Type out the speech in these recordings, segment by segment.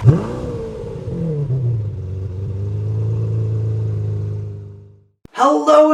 Hello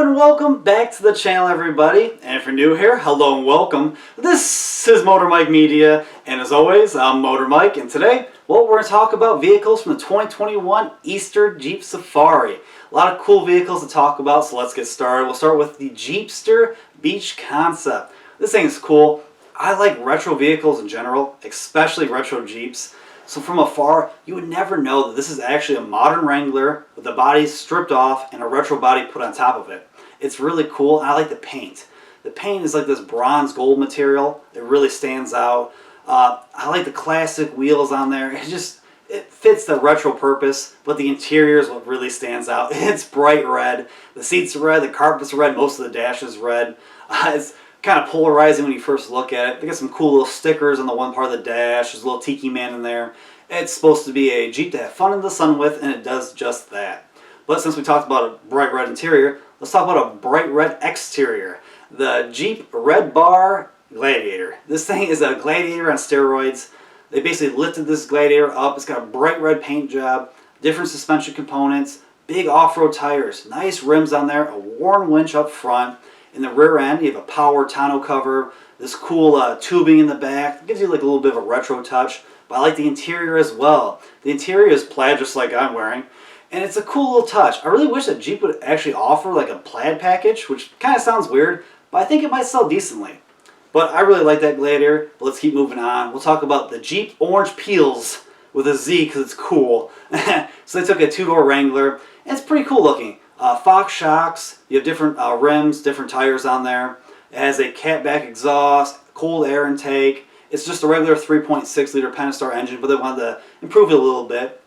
and welcome back to the channel, everybody. And if you're new here, hello and welcome. This is Motor Mike Media, and as always, I'm Motor Mike. And today, well, we're going to talk about vehicles from the 2021 Easter Jeep Safari. A lot of cool vehicles to talk about, so let's get started. We'll start with the Jeepster Beach Concept. This thing is cool. I like retro vehicles in general, especially retro Jeeps. So from afar, you would never know that this is actually a modern Wrangler with the body stripped off and a retro body put on top of it. It's really cool, and I like the paint. The paint is like this bronze gold material. It really stands out. I like the classic wheels on there. It fits the retro purpose, but the interior is what really stands out. It's bright red. The seats are red, the carpet's red, most of the dash is red. It's kind of polarizing when you first look at it. They got some cool little stickers on the one part of the dash. There's a little tiki man in there. It's supposed to be a Jeep to have fun in the sun with, and it does just that. But since we talked about a bright red interior, let's talk about a bright red exterior. The Jeep Red Bar Gladiator. This thing is a Gladiator on steroids. They basically lifted this Gladiator up. It's got a bright red paint job, different suspension components, big off-road tires, nice rims on there, a Warn winch up front. In the rear end, you have a power tonneau cover, this cool tubing in the back. It gives you like a little bit of a retro touch, but I like the interior as well. The interior is plaid, just like I'm wearing, and it's a cool little touch. I really wish that Jeep would actually offer like a plaid package, which kind of sounds weird, but I think it might sell decently. But I really like that Gladiator, but let's keep moving on. We'll talk about the Jeep Orange Peels with a Z because it's cool. So they took a two-door Wrangler, and it's pretty cool looking. Fox shocks, you have different rims, different tires on there. It has a catback exhaust, cold air intake. It's just a regular 3.6 liter Pentastar engine, but they wanted to improve it a little bit.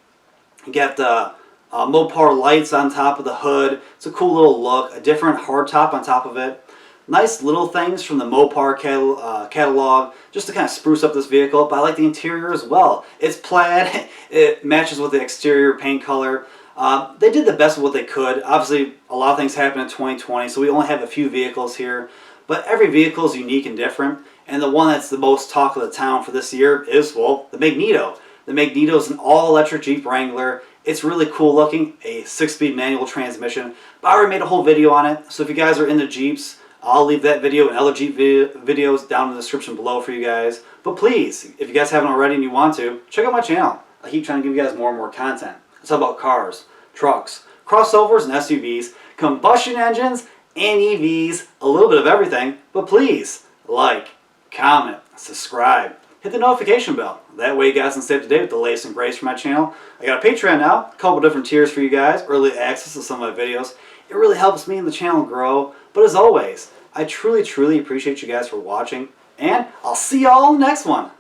You got the Mopar lights on top of the hood. It's a cool little look, a different hardtop on top of it. Nice little things from the Mopar catalog, just to kind of spruce up this vehicle, but I like the interior as well. It's plaid, it matches with the exterior paint color. They did the best of what they could. Obviously, a lot of things happened in 2020, so we only have a few vehicles here. But every vehicle is unique and different. And the one that's the most talk of the town for this year is, well, the Magneto. The Magneto is an all-electric Jeep Wrangler. It's really cool looking, a 6-speed manual transmission. But I already made a whole video on it, so if you guys are into Jeeps, I'll leave that video and other Jeep videos down in the description below for you guys. But please, if you guys haven't already and you want to, check out my channel. I keep trying to give you guys more and more content. Let's talk about cars, trucks, crossovers, and SUVs, combustion engines, and EVs, a little bit of everything. But please, like, comment, subscribe, hit the notification bell. That way you guys can stay up to date with the latest and greatest from my channel. I got a Patreon now, a couple different tiers for you guys, early access to some of my videos. It really helps me and the channel grow. But as always, I truly, truly appreciate you guys for watching, and I'll see y'all in the next one.